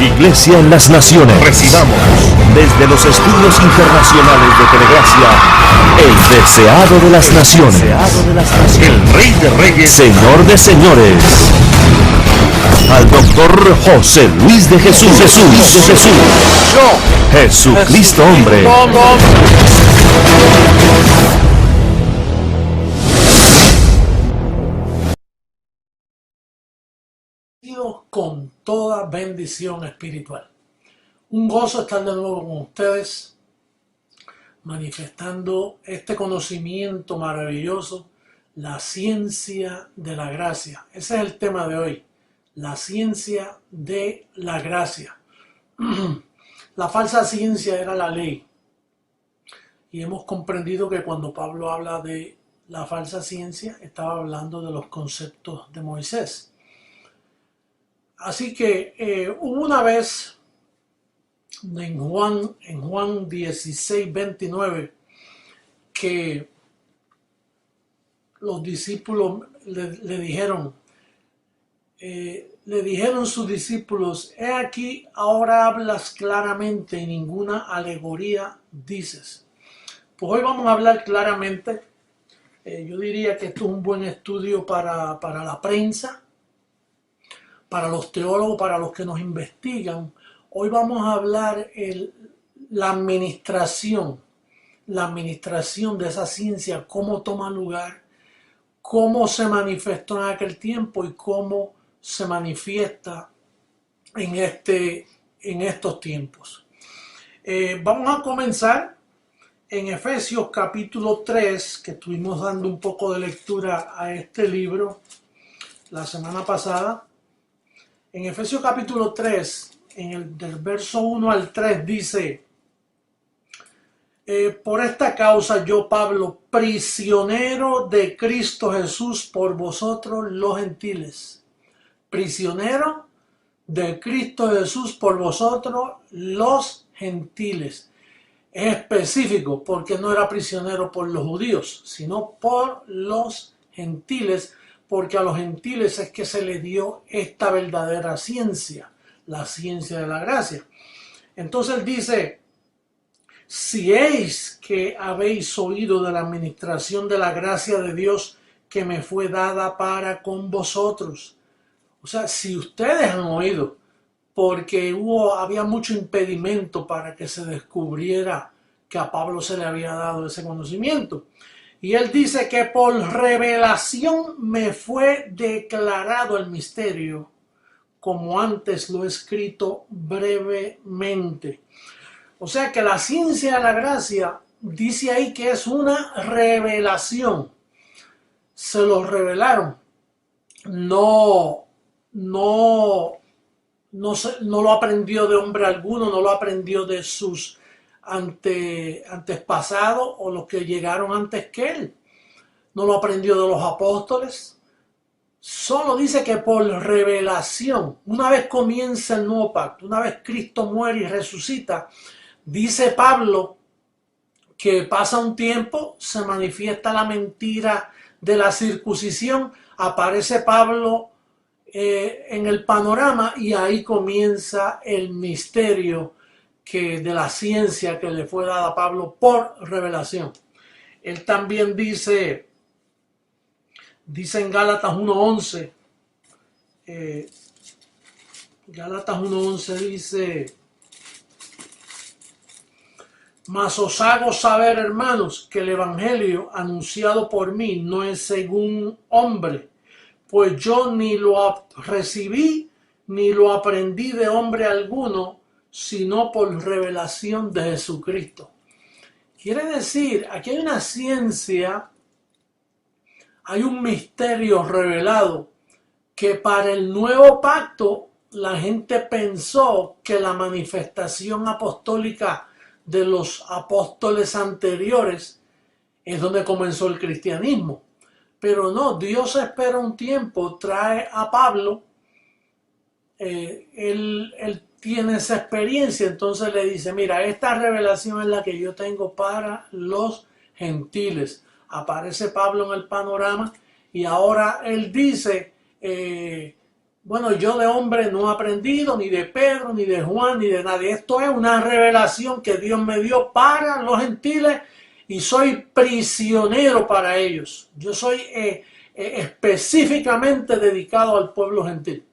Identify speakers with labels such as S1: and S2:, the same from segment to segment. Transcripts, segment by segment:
S1: Iglesia en las Naciones. Recibamos desde los estudios internacionales de Telegracia, el deseado de las naciones, el Rey de Reyes, Señor de Señores, al doctor José Luis de Jesús, Jesucristo hombre.
S2: Con toda bendición espiritual. Un gozo estar de nuevo con ustedes, manifestando este conocimiento maravilloso, la ciencia de la gracia. Ese es el tema de hoy, la ciencia de la gracia. La falsa ciencia era la ley. Y hemos comprendido que cuando Pablo habla de la falsa ciencia, estaba hablando de los conceptos de Moisés. Así que hubo una vez en Juan 16, 29, que los discípulos le dijeron sus discípulos: he aquí, ahora hablas claramente y ninguna alegoría dices. Pues hoy vamos a hablar claramente. Yo diría que esto es un buen estudio para la prensa, para los teólogos, para los que nos investigan. Hoy vamos a hablar la administración de esa ciencia, cómo toma lugar, cómo se manifestó en aquel tiempo y cómo se manifiesta en estos tiempos. Vamos a comenzar en Efesios capítulo 3, que estuvimos dando un poco de lectura a este libro la semana pasada. En Efesios capítulo 3, del verso 1 al 3 dice: por esta causa yo, Pablo, prisionero de Cristo Jesús por vosotros los gentiles. Prisionero de Cristo Jesús por vosotros los gentiles. Es específico porque no era prisionero por los judíos, sino por los gentiles, porque a los gentiles es que se les dio esta verdadera ciencia, la ciencia de la gracia. Entonces él dice: si es que habéis oído de la administración de la gracia de Dios que me fue dada para con vosotros. O sea, si ustedes han oído, porque había mucho impedimento para que se descubriera que a Pablo se le había dado ese conocimiento. Y él dice que por revelación me fue declarado el misterio, como antes lo he escrito brevemente. O sea que la ciencia de la gracia dice ahí que es una revelación. Se lo revelaron. No lo aprendió de hombre alguno, no lo aprendió de sus antepasados o los que llegaron antes que él. No lo aprendió de los apóstoles. Solo dice que por revelación, una vez comienza el nuevo pacto, una vez Cristo muere y resucita, dice Pablo que pasa un tiempo, se manifiesta la mentira de la circuncisión, aparece Pablo en el panorama y ahí comienza el misterio de la ciencia que le fue dada a Pablo por revelación. Él también dice en Gálatas 1:11, Gálatas 1:11 dice: mas os hago saber, hermanos, que el evangelio anunciado por mí no es según hombre, pues yo ni lo recibí ni lo aprendí de hombre alguno, sino por revelación de Jesucristo. Quiere decir, aquí hay una ciencia, hay un misterio revelado que para el nuevo pacto la gente pensó que la manifestación apostólica de los apóstoles anteriores es donde comenzó el cristianismo. Pero no, Dios espera un tiempo, trae a Pablo, él tiene esa experiencia, entonces le dice: mira, esta revelación es la que yo tengo para los gentiles. Aparece Pablo en el panorama y ahora él dice: Bueno, yo de hombre no he aprendido, ni de Pedro, ni de Juan, ni de nadie. Esto es una revelación que Dios me dio para los gentiles y soy prisionero para ellos. Yo soy específicamente dedicado al pueblo gentil.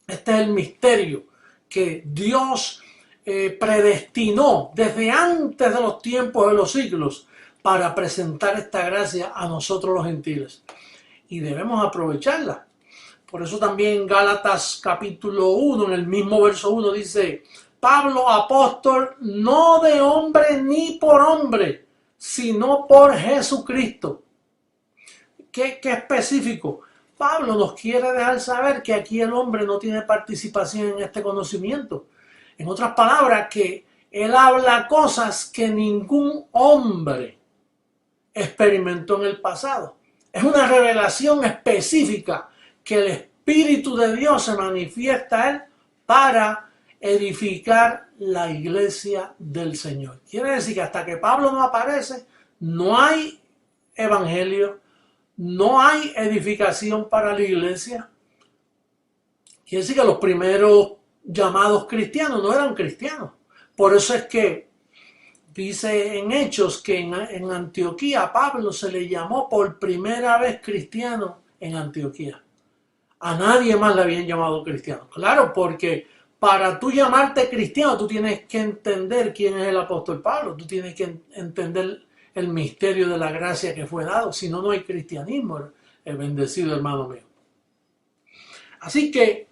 S2: Este es el misterio que Dios predestinó desde antes de los tiempos de los siglos para presentar esta gracia a nosotros los gentiles. Y debemos aprovecharla. Por eso también en Gálatas capítulo 1, en el mismo verso 1 dice, Pablo, apóstol, no de hombre ni por hombre, sino por Jesucristo. ¿Qué específico? Pablo nos quiere dejar saber que aquí el hombre no tiene participación en este conocimiento. En otras palabras, que él habla cosas que ningún hombre experimentó en el pasado. Es una revelación específica que el Espíritu de Dios se manifiesta a él para edificar la iglesia del Señor. Quiere decir que hasta que Pablo no aparece, no hay evangelio, no hay edificación para la iglesia. Quiere decir que los primeros llamados cristianos no eran cristianos. Por eso es que dice en Hechos que en Antioquía a Pablo se le llamó por primera vez cristiano en Antioquía. A nadie más le habían llamado cristiano. Claro, porque para tú llamarte cristiano, tú tienes que entender quién es el apóstol Pablo. Tú tienes que entender el misterio de la gracia que fue dado. Si no, no hay cristianismo, el bendecido hermano mío. Así que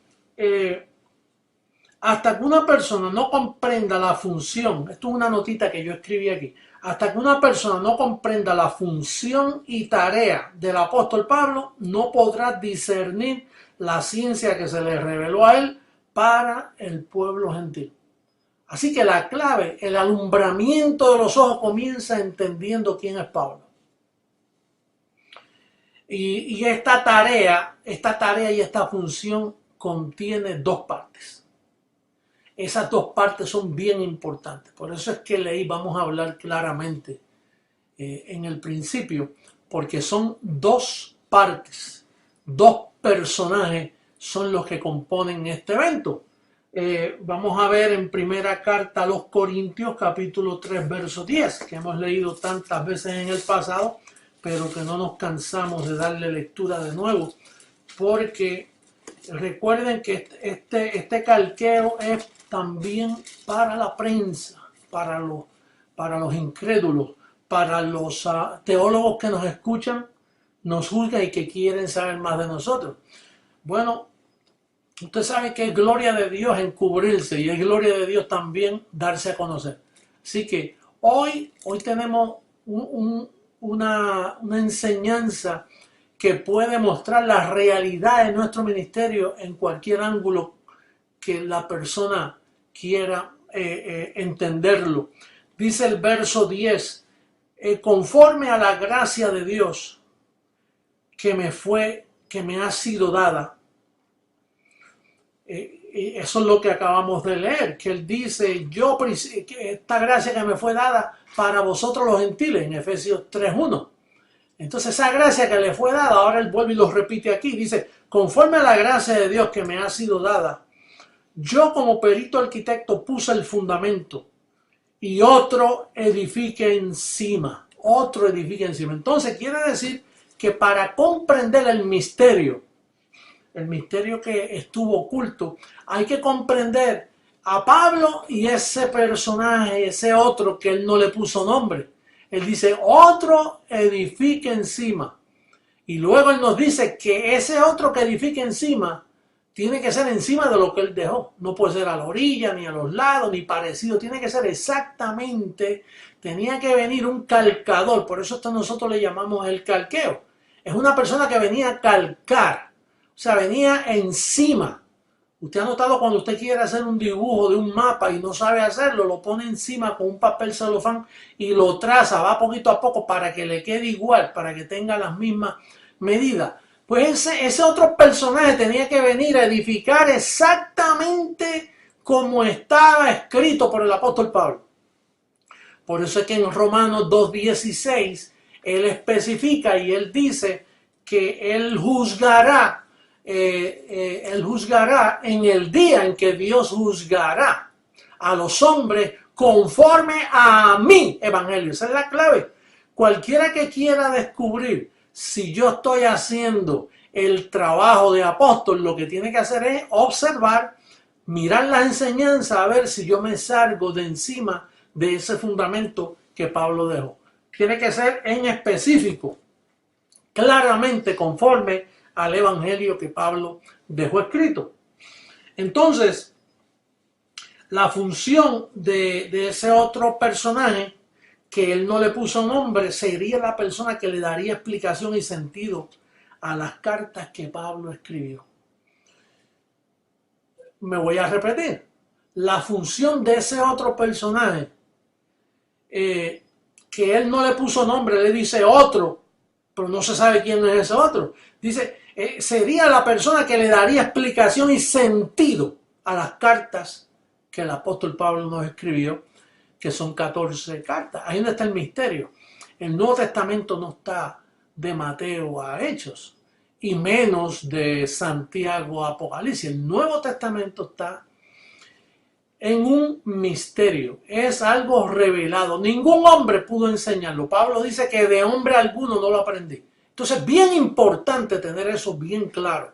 S2: hasta que una persona no comprenda la función, esto es una notita que yo escribí aquí, hasta que una persona no comprenda la función y tarea del apóstol Pablo, no podrá discernir la ciencia que se le reveló a él para el pueblo gentil. Así que la clave, el alumbramiento de los ojos comienza entendiendo quién es Pablo. Y esta tarea y esta función contiene dos partes. Esas dos partes son bien importantes. Por eso es que vamos a hablar claramente en el principio, porque son dos partes, dos personajes son los que componen este evento. Vamos a ver en primera carta a los Corintios, capítulo 3, verso 10, que hemos leído tantas veces en el pasado, pero que no nos cansamos de darle lectura de nuevo, porque recuerden que este calqueo es también para la prensa, para los incrédulos, para los teólogos que nos escuchan, nos juzgan y que quieren saber más de nosotros. Bueno, usted sabe que es gloria de Dios encubrirse y es gloria de Dios también darse a conocer. Así que hoy tenemos una enseñanza que puede mostrar la realidad de nuestro ministerio en cualquier ángulo que la persona quiera entenderlo. Dice el verso 10, conforme a la gracia de Dios que me ha sido dada. Eso es lo que acabamos de leer, que él dice, esta gracia que me fue dada para vosotros los gentiles, en Efesios 3:1. Entonces esa gracia que le fue dada, ahora él vuelve y lo repite aquí, dice, conforme a la gracia de Dios que me ha sido dada, yo como perito arquitecto puse el fundamento y otro edifique encima. Entonces quiere decir que para comprender el misterio que estuvo oculto, hay que comprender a Pablo y ese personaje, ese otro que él no le puso nombre. Él dice, otro edifique encima. Y luego él nos dice que ese otro que edifique encima tiene que ser encima de lo que él dejó. No puede ser a la orilla, ni a los lados, ni parecido. Tiene que ser exactamente, tenía que venir un calcador. Por eso nosotros le llamamos el calqueo. Es una persona que venía a calcar. O sea, venía encima. Usted ha notado cuando usted quiere hacer un dibujo de un mapa y no sabe hacerlo, lo pone encima con un papel celofán y lo traza, va poquito a poco para que le quede igual, para que tenga las mismas medidas. Pues ese otro personaje tenía que venir a edificar exactamente como estaba escrito por el apóstol Pablo. Por eso es que en Romanos 2:16 él especifica y él dice que él juzgará Él juzgará en el día en que Dios juzgará a los hombres conforme a mi evangelio. Esa es la clave. Cualquiera que quiera descubrir si yo estoy haciendo el trabajo de apóstol, lo que tiene que hacer es observar, mirar las enseñanzas, a ver si yo me salgo de encima de ese fundamento que Pablo dejó. Tiene que ser en específico, claramente conforme al evangelio que Pablo dejó escrito. Entonces, la función de ese otro personaje, que él no le puso nombre, sería la persona que le daría explicación y sentido a las cartas que Pablo escribió. Me voy a repetir. La función de ese otro personaje, que él no le puso nombre, le dice otro, pero no se sabe quién es ese otro. Dice, sería la persona que le daría explicación y sentido a las cartas que el apóstol Pablo nos escribió, que son 14 cartas. Ahí no está el misterio. El Nuevo Testamento no está de Mateo a Hechos, y menos de Santiago a Apocalipsis. El Nuevo Testamento está en un misterio. Es algo revelado. Ningún hombre pudo enseñarlo. Pablo dice que de hombre alguno no lo aprendí. Entonces es bien importante tener eso bien claro.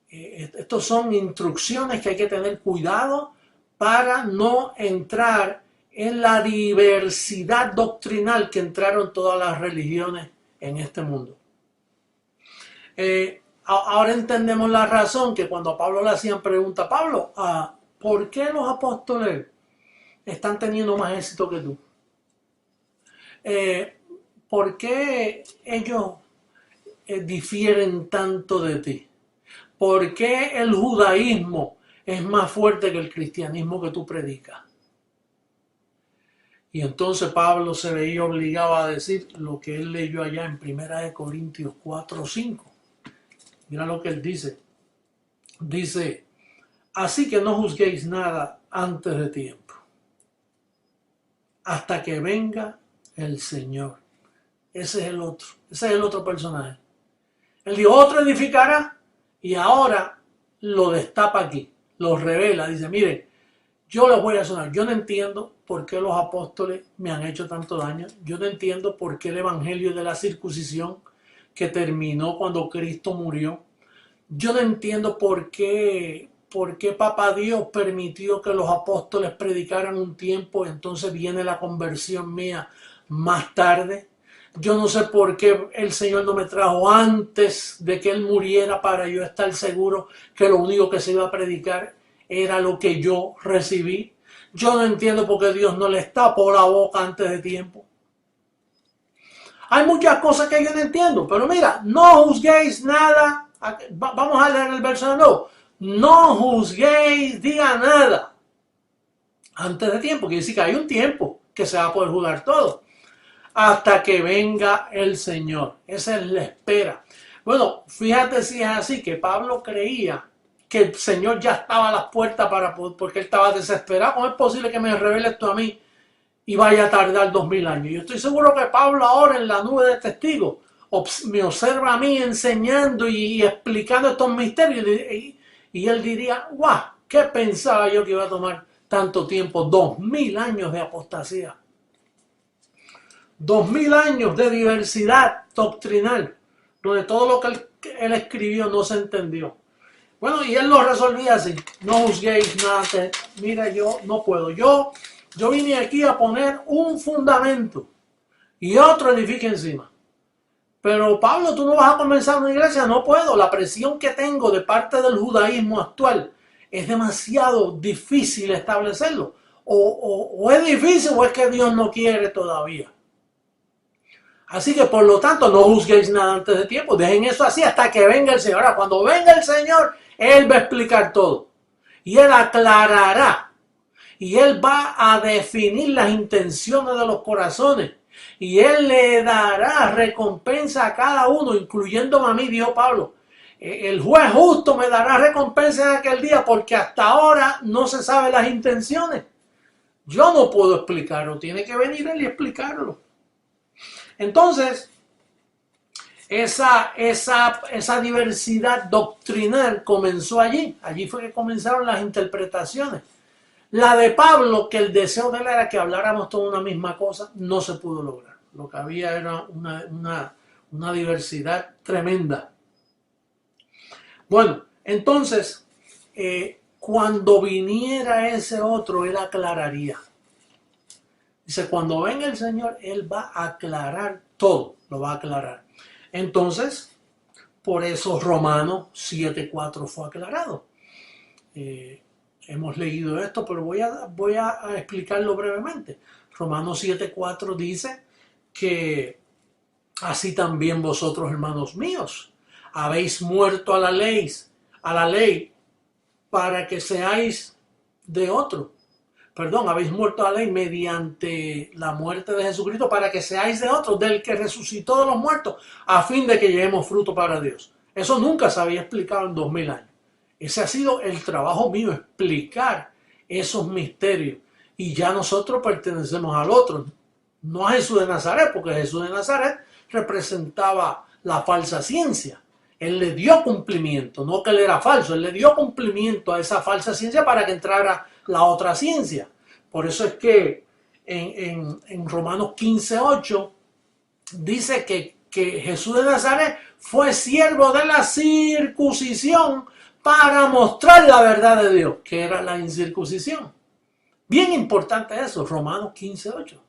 S2: Estos son instrucciones que hay que tener cuidado para no entrar en la diversidad doctrinal que entraron todas las religiones en este mundo. Ahora entendemos la razón que cuando a Pablo le hacían pregunta, Pablo, ¿por qué los apóstoles están teniendo más éxito que tú? ¿Por qué ellos difieren tanto de ti? ¿Por qué el judaísmo es más fuerte que el cristianismo que tú predicas? Y entonces Pablo se veía obligado a decir lo que él leyó allá en 1 Corintios 4:5. Mira lo que él dice. Dice, así que no juzguéis nada antes de tiempo, hasta que venga el Señor. Ese es el otro personaje. Él dijo, otro edificará, y ahora lo destapa aquí, lo revela. Dice, miren, yo les voy a sonar. Yo no entiendo por qué los apóstoles me han hecho tanto daño. Yo no entiendo por qué el evangelio de la circuncisión, que terminó cuando Cristo murió, yo no entiendo por qué Papá Dios permitió que los apóstoles predicaran un tiempo, entonces viene la conversión mía más tarde. Yo no sé por qué el Señor no me trajo antes de que Él muriera para yo estar seguro que lo único que se iba a predicar era lo que yo recibí. Yo no entiendo por qué Dios no les tapó la boca antes de tiempo. Hay muchas cosas que yo no entiendo, pero mira, no juzguéis nada. Vamos a leer el verso de nuevo. No juzguéis, diga nada antes de tiempo. Quiere decir que hay un tiempo que se va a poder juzgar todo. Hasta que venga el Señor. Esa es la espera. Bueno, fíjate si es así, que Pablo creía que el Señor ya estaba a las puertas porque él estaba desesperado. ¿Cómo es posible que me revele esto a mí y vaya a tardar 2000 años? Yo estoy seguro que Pablo ahora en la nube de testigos me observa a mí enseñando y explicando estos misterios, y él diría, guau, ¿qué pensaba yo que iba a tomar tanto tiempo? 2000 años de apostasía, 2000 años de diversidad doctrinal, donde todo lo que él escribió no se entendió. Bueno, y él lo resolvía así: no juzguéis nada. Mira, yo no puedo. Yo vine aquí a poner un fundamento y otro edifica encima. Pero Pablo, tú no vas a comenzar una iglesia. No puedo. La presión que tengo de parte del judaísmo actual es demasiado difícil establecerlo. O es difícil o es que Dios no quiere todavía. Así que por lo tanto no juzguéis nada antes de tiempo. Dejen eso así hasta que venga el Señor. Ahora, cuando venga el Señor, Él va a explicar todo. Y Él aclarará. Y Él va a definir las intenciones de los corazones. Y Él le dará recompensa a cada uno, incluyéndome a mí, dijo Pablo. El juez justo me dará recompensa en aquel día, porque hasta ahora no se sabe las intenciones. Yo no puedo explicarlo, tiene que venir Él y explicarlo. Entonces, esa diversidad doctrinal comenzó allí. Allí fue que comenzaron las interpretaciones. La de Pablo, que el deseo de él era que habláramos toda una misma cosa, no se pudo lograr. Lo que había era una diversidad tremenda. Bueno, entonces, cuando viniera ese otro, él aclararía. Dice, cuando venga el Señor, él va a aclarar todo, lo va a aclarar. Entonces, por eso Romanos 7:4 fue aclarado. Hemos leído esto, pero voy a explicarlo brevemente. Romanos 7:4 dice que así también vosotros, hermanos míos, habéis muerto a la ley para que seáis de otro. Perdón, habéis muerto a la ley mediante la muerte de Jesucristo para que seáis de otro, del que resucitó de los muertos, a fin de que llevemos fruto para Dios. Eso nunca se había explicado en 2000 años. Ese ha sido el trabajo mío, explicar esos misterios. Y ya nosotros pertenecemos al otro, no a Jesús de Nazaret, porque Jesús de Nazaret representaba la falsa ciencia. Él le dio cumplimiento, no que él era falso, él le dio cumplimiento a esa falsa ciencia para que entrara la otra ciencia. Por eso es que en Romanos 15:8 dice que Jesús de Nazaret fue siervo de la circuncisión para mostrar la verdad de Dios, que era la incircuncisión. Bien importante eso, Romanos 15:8.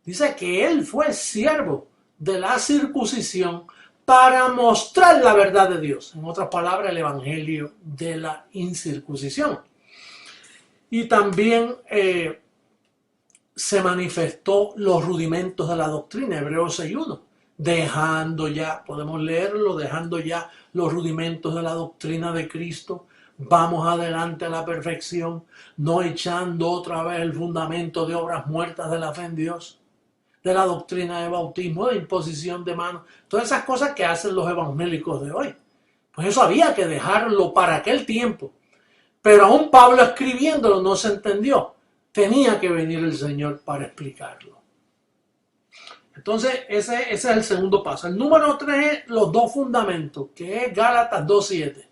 S2: Dice que él fue siervo de la circuncisión para mostrar la verdad de Dios. En otras palabras, el evangelio de la incircuncisión. Y también se manifestó los rudimentos de la doctrina, Hebreos 6:1. Dejando ya, podemos leerlo, dejando ya los rudimentos de la doctrina de Cristo, vamos adelante a la perfección, no echando otra vez el fundamento de obras muertas de la fe en Dios, de la doctrina de bautismo, de imposición de manos, todas esas cosas que hacen los evangélicos de hoy. Pues eso había que dejarlo para aquel tiempo. Pero aún Pablo escribiéndolo no se entendió. Tenía que venir el Señor para explicarlo. Entonces, ese es el segundo paso. El número 3 es los dos fundamentos, que es Gálatas 2:7.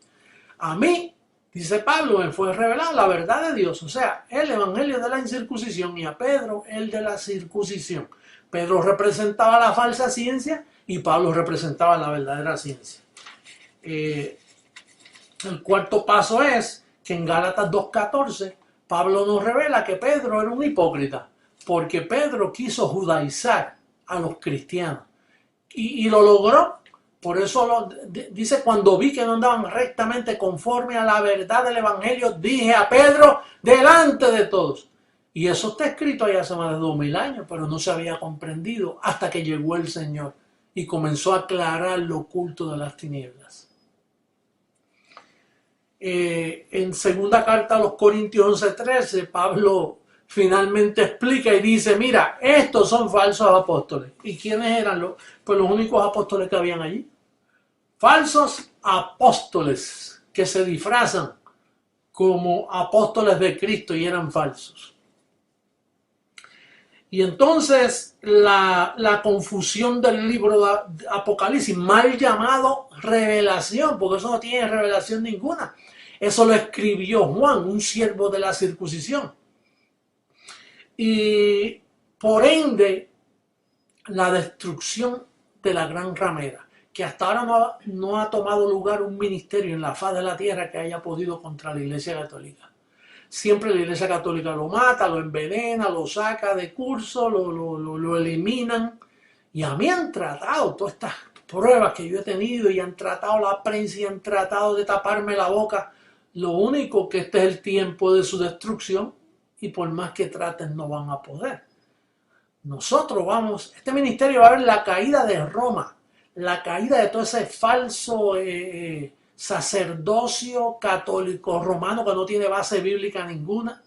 S2: A mí, dice Pablo, me fue revelada la verdad de Dios, o sea, el evangelio de la incircuncisión, y a Pedro el de la circuncisión. Pedro representaba la falsa ciencia y Pablo representaba la verdadera ciencia. El cuarto paso es que en Gálatas 2:14 Pablo nos revela que Pedro era un hipócrita, porque Pedro quiso judaizar a los cristianos y lo logró. Por eso dice, cuando vi que no andaban rectamente conforme a la verdad del evangelio, dije a Pedro delante de todos. Y eso está escrito ahí hace más de 2000 años, pero no se había comprendido hasta que llegó el Señor y comenzó a aclarar lo oculto de las tinieblas. En segunda carta a los Corintios 11:13, Pablo finalmente explica y dice, mira, estos son falsos apóstoles. ¿Y quiénes eran pues los únicos apóstoles que habían allí? Falsos apóstoles que se disfrazan como apóstoles de Cristo y eran falsos. Y entonces la confusión del libro de Apocalipsis, mal llamado revelación, porque eso no tiene revelación ninguna. Eso lo escribió Juan, un siervo de la circuncisión. Y por ende, la destrucción de la gran ramera, que hasta ahora no ha tomado lugar un ministerio en la faz de la tierra que haya podido contra la Iglesia Católica. Siempre la Iglesia Católica lo mata, lo envenena, lo saca de curso, lo eliminan. Y a mí han tratado todas estas pruebas que yo he tenido y han tratado la prensa y han tratado de taparme la boca. Lo único que este es el tiempo de su destrucción y por más que traten no van a poder. Nosotros vamos, este ministerio va a ver la caída de Roma, la caída de todo ese falso sacerdocio católico romano que no tiene base bíblica ninguna,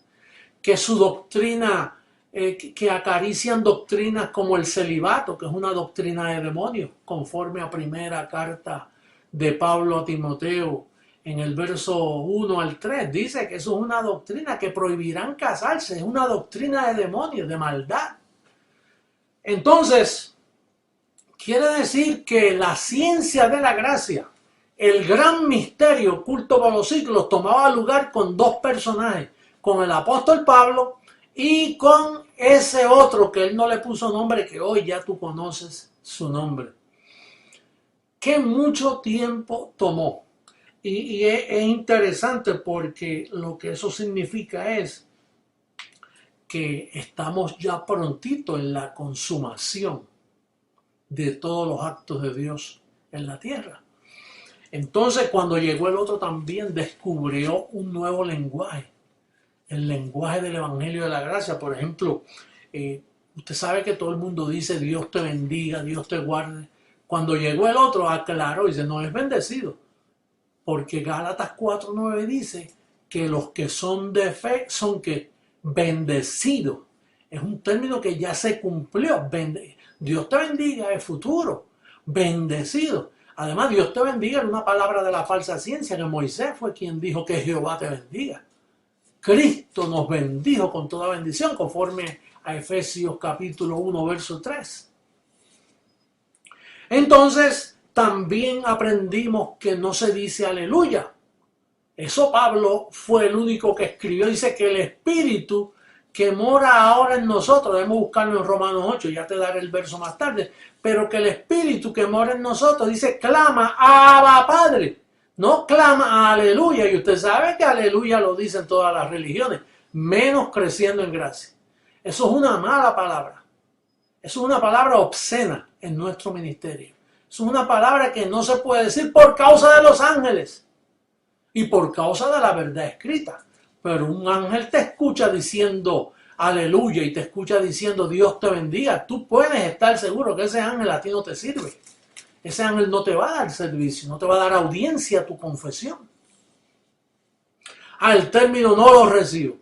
S2: que su doctrina, que acarician doctrinas como el celibato, que es una doctrina de demonios, conforme a primera carta de Pablo a Timoteo, en el verso 1 al 3, dice que eso es una doctrina que prohibirán casarse, es una doctrina de demonios, de maldad. Entonces, Quiere decir que la ciencia de la gracia, el gran misterio oculto por los siglos, tomaba lugar con dos personajes, con el apóstol Pablo y con ese otro que él no le puso nombre, que hoy ya tú conoces su nombre. Que mucho tiempo tomó. Y es interesante porque lo que eso significa es que estamos ya prontito en la consumación de todos los actos de Dios en la tierra. Entonces, cuando llegó el otro también descubrió un nuevo lenguaje, el lenguaje del Evangelio de la Gracia. Por ejemplo, usted sabe que todo el mundo dice Dios te bendiga, Dios te guarde. Cuando llegó el otro aclaró y dice no es bendecido, porque Gálatas 4:9 dice que los que son de fe son que bendecidos. Es un término que ya se cumplió. Dios te bendiga es futuro, bendecido. Además, Dios te bendiga es una palabra de la falsa ciencia, que Moisés fue quien dijo que Jehová te bendiga. Cristo nos bendijo con toda bendición, conforme a Efesios capítulo 1, verso 3. Entonces, también aprendimos que no se dice aleluya. Eso Pablo fue el único que escribió. Dice que el Espíritu que mora ahora en nosotros, debemos buscarlo en Romanos 8, ya te daré el verso más tarde, pero que el Espíritu que mora en nosotros, dice, clama, Abba Padre, no clama aleluya, y usted sabe que aleluya lo dicen todas las religiones, menos creciendo en gracia. Eso es una mala palabra, eso es una palabra obscena en nuestro ministerio, eso es una palabra que no se puede decir por causa de los ángeles y por causa de la verdad escrita. Pero un ángel te escucha diciendo aleluya y te escucha diciendo Dios te bendiga. Tú puedes estar seguro que ese ángel a ti no te sirve. Ese ángel no te va a dar servicio, no te va a dar audiencia a tu confesión. Al término no lo recibo.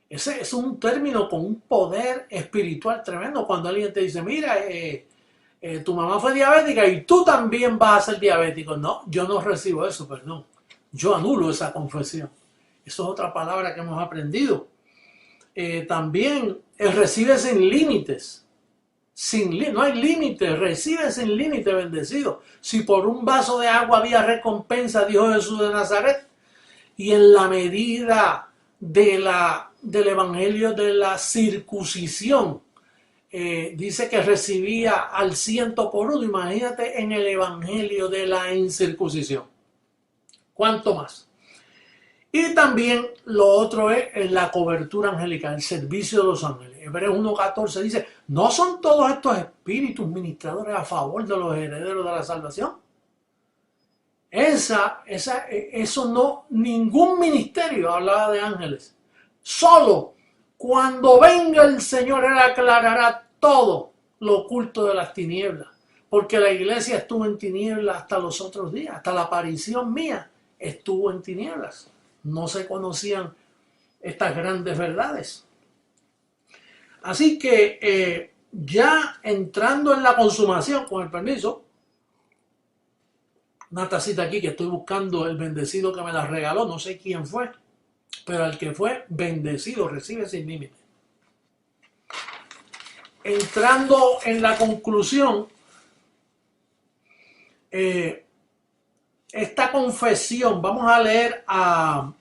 S2: Ese es un término con un poder espiritual tremendo. Cuando alguien te dice, mira, tu mamá fue diabética y tú también vas a ser diabético. No, yo no recibo eso, perdón. Yo anulo esa confesión. Eso es otra palabra que hemos aprendido. También recibe sin límites. No hay límites, recibe sin límites, bendecido. Si por un vaso de agua había recompensa, dijo Jesús de Nazaret, y en la medida del evangelio de la circuncisión, dice que recibía al 100 por 1. Imagínate en el evangelio de la incircuncisión. ¿Cuánto más? Y también lo otro es la cobertura angelical, el servicio de los ángeles. Hebreos 1:14 dice, ¿no son todos estos espíritus ministradores a favor de los herederos de la salvación? Eso no, ningún ministerio hablaba de ángeles. Solo cuando venga el Señor, Él aclarará todo lo oculto de las tinieblas. Porque la iglesia estuvo en tinieblas hasta los otros días, hasta la aparición mía estuvo en tinieblas. No se conocían estas grandes verdades. Así que ya entrando en la consumación, con el permiso, una tacita aquí que estoy buscando, el bendecido que me la regaló, no sé quién fue, pero el que fue bendecido recibe sin límite. Entrando en la conclusión, esta confesión, vamos a leer a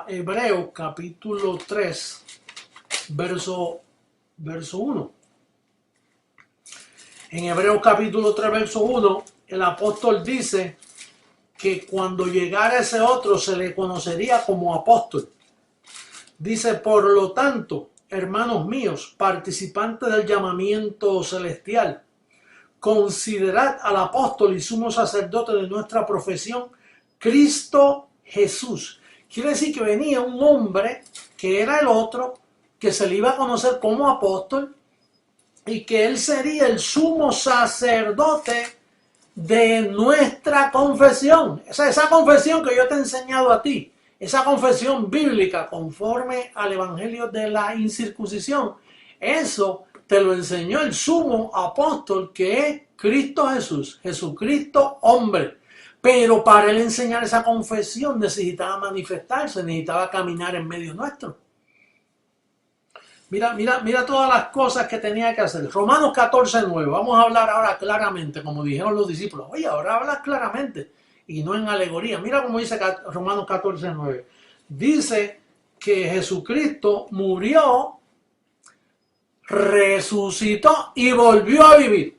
S2: Hebreos capítulo 3, verso 1. En Hebreos capítulo 3, verso 1, el apóstol dice que cuando llegara ese otro se le conocería como apóstol. Dice, por lo tanto, hermanos míos, participantes del llamamiento celestial, considerad al apóstol y sumo sacerdote de nuestra profesión, Cristo Jesús. Quiere decir que venía un hombre que era el otro, que se le iba a conocer como apóstol y que él sería el sumo sacerdote de nuestra confesión. Esa confesión que yo te he enseñado a ti, esa confesión bíblica conforme al evangelio de la incircuncisión, eso te lo enseñó el sumo apóstol, que es Cristo Jesús, Jesucristo hombre. Pero para él enseñar esa confesión necesitaba manifestarse, necesitaba caminar en medio nuestro. Mira todas las cosas que tenía que hacer. Romanos 14:9. Vamos a hablar ahora claramente, como dijeron los discípulos. Oye, ahora hablas claramente y no en alegoría. Mira cómo dice Romanos 14:9. Dice que Jesucristo murió, resucitó y volvió a vivir.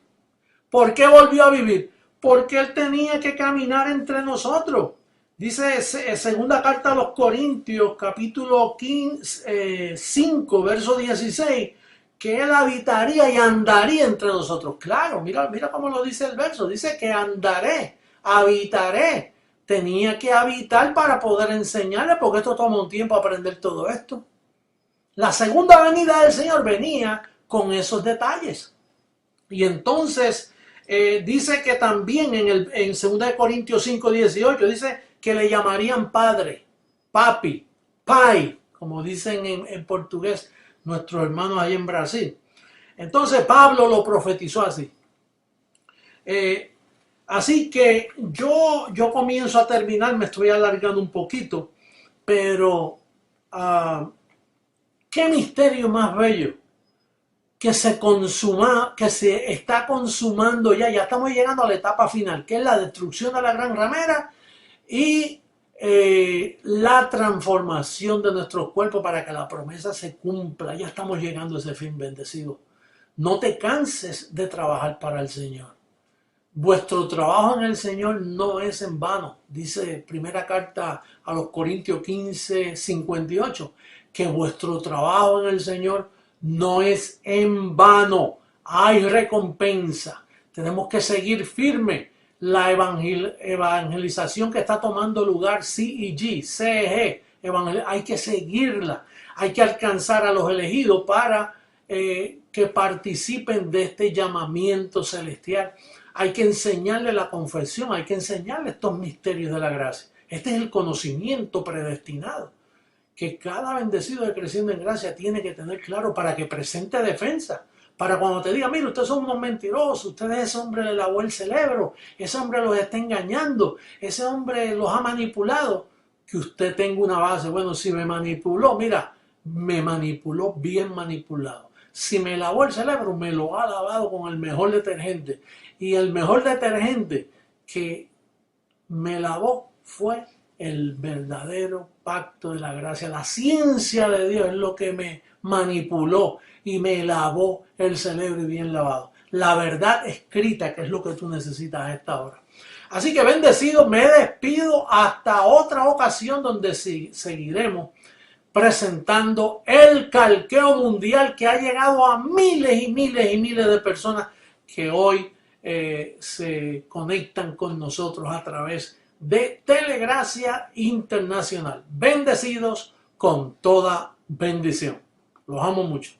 S2: ¿Por qué volvió a vivir? Porque Él tenía que caminar entre nosotros. Dice segunda carta a los Corintios, capítulo 5, verso 16, que Él habitaría y andaría entre nosotros. Claro, mira cómo lo dice el verso. Dice que andaré, habitaré. Tenía que habitar para poder enseñarle, porque esto toma un tiempo aprender todo esto. La segunda venida del Señor venía con esos detalles. Y entonces dice que también en 2 Corintios 5:18 dice que le llamarían padre, papi, pai, como dicen en portugués nuestros hermanos ahí en Brasil. Entonces Pablo lo profetizó así. Así que yo comienzo a terminar, me estoy alargando un poquito, pero qué misterio más bello que se está consumando ya estamos llegando a la etapa final, que es la destrucción de la gran ramera y la transformación de nuestros cuerpos para que la promesa se cumpla. Ya estamos llegando a ese fin bendecido. No te canses de trabajar para el Señor. Vuestro trabajo en el Señor no es en vano. Dice primera carta a los Corintios 15:58, que vuestro trabajo en el Señor no es en vano. Hay recompensa. Tenemos que seguir firme la evangelización que está tomando lugar, CEG, hay que seguirla. Hay que alcanzar a los elegidos para que participen de este llamamiento celestial. Hay que enseñarle la confesión, hay que enseñarle estos misterios de la gracia. Este es el conocimiento predestinado que cada bendecido de creciendo en gracia tiene que tener claro para que presente defensa. Para cuando te diga, mire, ustedes son unos mentirosos, ustedes ese hombre le lavó el cerebro, ese hombre los está engañando, ese hombre los ha manipulado, que usted tenga una base. Bueno, si me manipuló, mira, me manipuló bien manipulado. Si me lavó el cerebro, me lo ha lavado con el mejor detergente. Y el mejor detergente que me lavó fue el verdadero pacto de la gracia. La ciencia de Dios es lo que me manipuló y me lavó el cerebro y bien lavado. La verdad escrita, que es lo que tú necesitas a esta hora. Así que bendecido, me despido hasta otra ocasión donde seguiremos presentando el calqueo mundial que ha llegado a miles y miles y miles de personas que hoy se conectan con nosotros a través de Telegracia Internacional. Bendecidos con toda bendición. Los amo mucho.